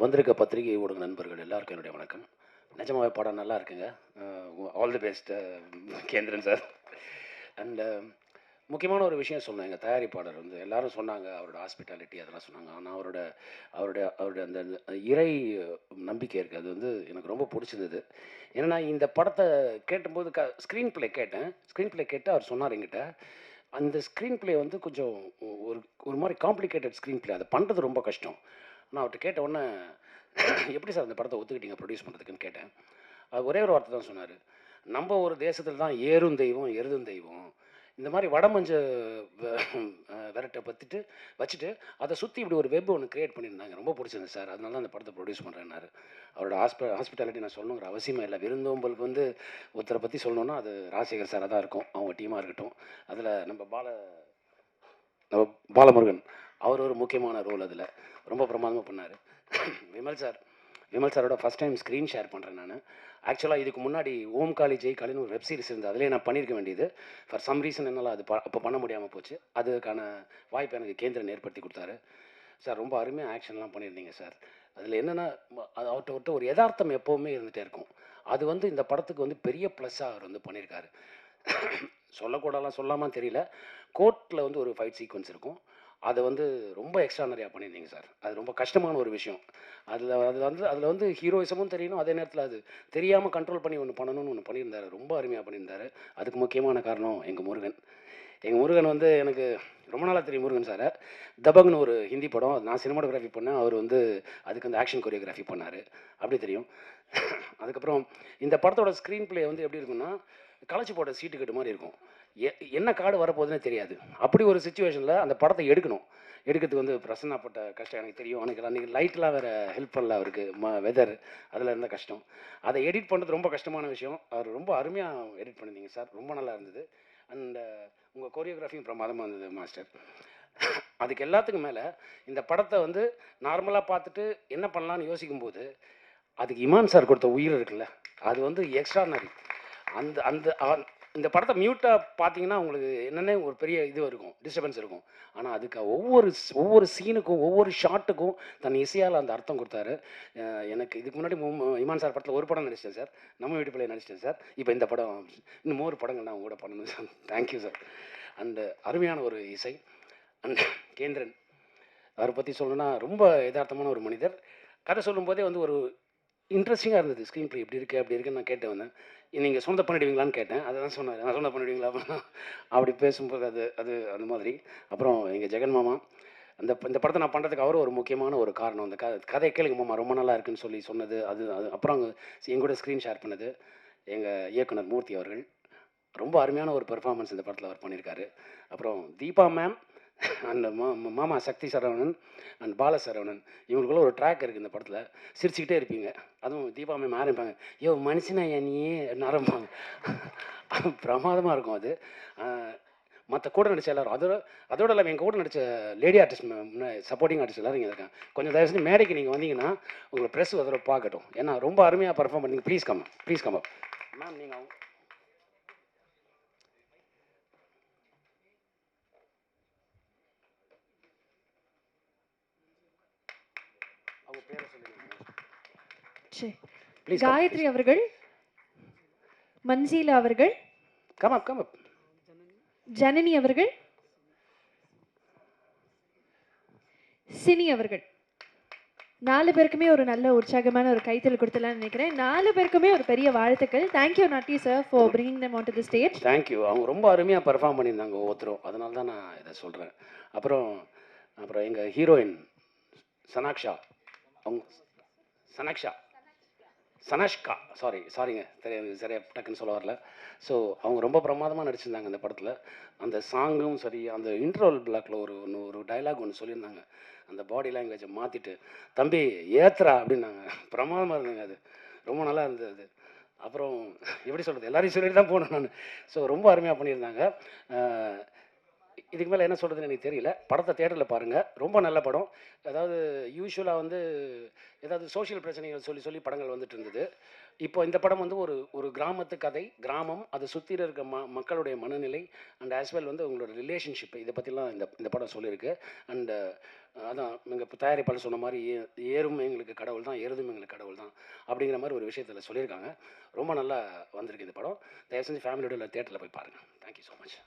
வந்திருக்க பத்திரிகை ஊடக நண்பர்கள் எல்லாருக்கும் என்னுடைய வணக்கம். நிஜமாவே படம் நல்லா இருக்குங்க. All the best Kendran sir. அண்ட் முக்கியமான ஒரு விஷயம் சொன்னேன். எங்கள் தயாரிப்பாளர் வந்து எல்லாரும் சொன்னாங்க, அவரோட ஹாஸ்பிட்டாலிட்டி அதெல்லாம் சொன்னாங்க. ஆனால் அவருடைய அந்த இறை நம்பிக்கை இருக்குது. அது வந்து எனக்கு ரொம்ப பிடிச்சிருந்தது. ஏன்னா இந்த படத்தை கேட்டும்போது ஸ்க்ரீன் ப்ளே கேட்டேன். ஸ்க்ரீன் ப்ளே கேட்டு அவர் சொன்னார் என்கிட்ட, அந்த ஸ்க்ரீன் ப்ளே வந்து கொஞ்சம் ஒரு ஒரு மாதிரி காம்ப்ளிகேட்டட் ஸ்க்ரீன் ப்ளே. அதை பண்ணுறது ரொம்ப கஷ்டம். நான் அவர்கிட்ட கேட்ட உடனே எப்படி சார் இந்த படத்தை ஒத்துக்கிட்டீங்க ப்ரொடியூஸ் பண்ணுறதுக்குன்னு கேட்டேன். அது ஒரே ஒரு வார்த்தை தான் சொன்னார். நம்ம ஒரு தேசத்தில் தான் ஏறும் தெய்வம் எருதும் தெய்வம், இந்த மாதிரி வடமஞ்ச விரட்டை வச்சுட்டு அதை சுற்றி இப்படி ஒரு வெப் ஒன்று க்ரியேட் பண்ணியிருந்தாங்க. ரொம்ப பிடிச்சிருந்தது சார், அதனால தான் அந்த படத்தை ப்ரொடியூஸ் பண்ணுறேன்னாரு. அவரோட ஹாஸ்பிட்டாலிட்டி நான் சொல்லணுங்கிற அவசியமே இல்லை. விருந்தோம்பலுக்கு வந்து ஒருத்தரை பற்றி சொல்லணுன்னா அது ராஜசேகர் சாராக தான் இருக்கும், அவங்க டீமாக இருக்கட்டும். அதில் நம்ம பாலமுருகன் அவர் ஒரு முக்கியமான ரோல் அதில் ரொம்ப பிரமாதமாக பண்ணார். விமல் சாரோட ஃபஸ்ட் டைம் ஸ்க்ரீன் ஷேர் பண்ணுறேன் நான். ஆக்சுவலாக இதுக்கு முன்னாடி ஓம் காளி ஜெய் காளின்னு ஒரு வெப் சீரிஸ் இருந்தது, அதிலே நான் பண்ணியிருக்க வேண்டியது. ஃபார் சம் ரீசன் என்னால் அது அப்போ பண்ண முடியாமல் போச்சு. அதுக்கான வாய்ப்பு எனக்கு கேந்திரன் ஏற்படுத்தி கொடுத்தாரு. சார் ரொம்ப அருமையாக ஆக்ஷன்லாம் பண்ணியிருந்தீங்க சார். அதில் என்னென்னா, அது அவர்கிட்ட ஒரு யதார்த்தம் எப்போவுமே இருந்துகிட்டே இருக்கும். அது வந்து இந்த படத்துக்கு வந்து பெரிய ப்ளஸ்ஸாக அவர் வந்து பண்ணியிருக்காரு. சொல்லக்கூடாலாம் சொல்லாமல் தெரியல, கோர்ட்டில் வந்து ஒரு ஃபைட் சீக்வன்ஸ் இருக்கும். அதை வந்து ரொம்ப எக்ஸ்ட்ரானரியாக பண்ணியிருந்தீங்க சார். அது ரொம்ப கஷ்டமான ஒரு விஷயம். அதில் வந்து ஹீரோயிசமும் தெரியணும், அதே நேரத்தில் அது தெரியாமல் கண்ட்ரோல் பண்ணி ஒன்று பண்ணணும்னு ஒன்று பண்ணியிருந்தாரு. ரொம்ப அருமையாக பண்ணியிருந்தாரு. அதுக்கு முக்கியமான காரணம் எங்கள் முருகன் வந்து எனக்கு ரொம்ப நாளாக தெரியும். முருகன் சாரை தபங்னு ஒரு ஹிந்தி படம், நான் சினிமாட்டோகிராஃபி பண்ணேன், அவர் வந்து அதுக்கு வந்து ஆக்ஷன் கொரியோகிராஃபி பண்ணார், அப்படி தெரியும். அதுக்கப்புறம் இந்த படத்தோட ஸ்க்ரீன் ப்ளே வந்து எப்படி இருக்குன்னா, களைச்சி போட்ட சீட்டு கட்டு மாதிரி இருக்கும். என்ன கார்டு வரப்போகுதுன்னே தெரியாது. அப்படி ஒரு சுச்சுவேஷனில் அந்த படத்தை எடுக்கிறதுக்கு வந்து பிரசன்னாப்பட்ட கஷ்டம் எனக்கு தெரியும். எனக்கு அன்றைக்கி லைட்லாம் வேறு ஹெல்ப் பண்ணல அவருக்கு, வெதர் அதில் இருந்த கஷ்டம். அதை எடிட் பண்ணுறது ரொம்ப கஷ்டமான விஷயம். அவர் ரொம்ப அருமையாக எடிட் பண்ணியிருந்தீங்க சார், ரொம்ப நல்லா இருந்தது. அண்ட் உங்கள் கொரியோகிராஃபியும் பிரமாதமாக இருந்தது மாஸ்டர். அதுக்கு எல்லாத்துக்கும் மேலே இந்த படத்தை வந்து நார்மலாக பார்த்துட்டு என்ன பண்ணலான்னு யோசிக்கும்போது அதுக்கு இமான் சார் கொடுத்த உயிர் இருக்குல்ல, அது வந்து எக்ஸ்ட்ரானரி. அந்த அந்த இந்த படத்தை மியூட்டாக பார்த்தீங்கன்னா உங்களுக்கு என்னென்ன ஒரு பெரிய இது இருக்கும், டிஸ்டர்பன்ஸ் இருக்கும். ஆனால் அதுக்கு ஒவ்வொரு சீனுக்கும் ஒவ்வொரு ஷாட்டுக்கும் தன் இசையால் அந்த அர்த்தம் கொடுத்தாரு. எனக்கு இதுக்கு முன்னாடி இமான் சார் படத்தில் ஒரு படம் நடிச்சிட்டேன் சார், நம்ம வீட்டு பிள்ளை நடிச்சிட்டேன் சார். இப்போ இந்த படம் இன்னும் 3 படங்கள் நான் கூட பண்ணணும் சார். Thank you sir. அண்டு அருமையான ஒரு இசை. அண்ட் கேந்திரன் அவரை பற்றி சொல்லணும்னா ரொம்ப யதார்த்தமான ஒரு மனிதர். கதை சொல்லும்போதே வந்து ஒரு இன்ட்ரெஸ்டிங்காக இருந்தது. ஸ்க்ரீன் ப்ளே இப்படி இருக்குது அப்படி இருக்குன்னு நான் கேட்டு வந்தேன். நீங்கள் சொந்த பண்ணிவிடுவீங்களான்னு கேட்டேன். அதை தான் சொன்னார், நான் சொந்த பண்ணிவிடுவீங்களா அப்படின்னா. அப்படி பேசும்போது அது அந்த மாதிரி. அப்புறம் எங்கள் ஜெகன் மாமா, இந்த படத்தை நான் பண்ணுறதுக்கு அவரும் ஒரு முக்கியமான ஒரு காரணம். அந்த கதையை கேளுங்க மாமா ரொம்ப நல்லா இருக்குன்னு சொன்னது. அது அப்புறம் எங்கூட ஸ்க்ரீன் ஷேர் பண்ணது எங்கள் இயக்குனர் மூர்த்தி அவர்கள். ரொம்ப அருமையான ஒரு பெர்ஃபார்மன்ஸ் இந்த படத்தில் அவர் பண்ணியிருக்காரு. அப்புறம் தீபா மேம் அண்ட் மாமா சக்தி சரவணன் அண்ட் பால சரவணன், இவங்களுக்குள்ள ஒரு ட்ராக் இருக்குது இந்த படத்தில். சிரிச்சுக்கிட்டே இருப்பீங்க. அதுவும் தீபா மேம் ஆரம்பிப்பாங்க, யோ மனுஷனா நீயே ஆரம்பிப்பாங்க. பிரமாதமாக இருக்கும் அது. மற்ற கூட நடித்த எல்லாரும் அதோட இல்லாமல் எங்கள் கூட நடித்த லேடி ஆர்டிஸ்ட் சப்போர்ட்டிங் ஆர்டிஸ்ட் எல்லோரும் இங்கே இருக்காங்க. கொஞ்சம் தயவு செஞ்சு மேடைக்கு நீங்கள் வந்தீங்கன்னா உங்களை ப்ரெஸ் அதோட பார்க்கட்டும். ஏன்னா ரொம்ப அருமையாக பர்ஃபார்ம் பண்ணீங்க. Please come up ma'am. நீங்கள் அவங்க பேரை சொல்லுங்க. காயத்ரி அவர்கள், மஞ்சீலா அவர்கள், கம் அப் ஜனனி அவர்கள், சினி அவர்கள், 4 பேருக்குமே ஒரு நல்ல உற்சாகமான ஒரு கைத்தல் கொடுத்தலாம்னு நினைக்கிறேன். 4 பேருக்குமே ஒரு பெரிய வாழ்த்துக்கள். தேங்க்யூ நாட்டி sir for bringing them onto the stage. Thank you. அவங்க ரொம்ப அருமையாக பெர்ஃபார்ம் பண்ணியிருந்தாங்க ஒவ்வொருத்தரும், அதனால தான் நான் இதை சொல்கிறேன். அப்புறம் எங்கள் ஹீரோயின் சனாக்ஷா, அவங்க சனஷ்கா சாரிங்க சரியாக டக்குன்னு சொல்ல வரல. ஸோ அவங்க ரொம்ப பிரமாதமாக நடிச்சிருந்தாங்க இந்த படத்தில். அந்த சாங்கும் சரி, அந்த இன்ட்ரோல் பிளாக்ல ஒரு டைலாக் ஒன்று சொல்லியிருந்தாங்க. அந்த பாடி லாங்குவேஜை மாற்றிட்டு தம்பி ஏத்துறா அப்படின்னாங்க. பிரமாதமாக இருந்ததுங்க, அது ரொம்ப நல்லா இருந்தது அது. அப்புறம் எப்படி சொல்கிறது, எல்லாரையும் சொல்லிட்டு தான் போனேன் நான். ஸோ ரொம்ப அருமையாக பண்ணியிருந்தாங்க. இதுக்கு மேலே என்ன சொல்கிறதுன்னு எனக்கு தெரியல. படத்தை தியேட்டரில் பாருங்கள். ரொம்ப நல்ல படம். அதாவது யூசுவலாக வந்து ஏதாவது சோஷியல் பிரச்சனைகள் சொல்லி சொல்லி படங்கள் வந்துட்டு இருந்தது. இப்போ இந்த படம் வந்து ஒரு ஒரு கிராமத்து கதை, கிராமம், அதை சுற்றி இருக்க மக்களுடைய மனநிலை அண்ட் ஆஸ் வெல் வந்து உங்களோட ரிலேஷன்ஷிப் இதை பற்றிலாம் இந்த இந்த படம் சொல்லியிருக்கு. அண்டு அதான் எங்கள் தயாரிப்பாளர் சொன்ன மாதிரி ஏறும் எங்களுக்கு கடவுள் தான், எருதும் எங்களுக்கு கடவுள் தான் அப்படிங்கிற மாதிரி ஒரு விஷயத்தில் சொல்லியிருக்காங்க. ரொம்ப நல்லா வந்திருக்கு இந்த படம். தயவு செஞ்சு ஃபேமிலியோட தியேட்டரில் போய் பாருங்கள். Thank you so much.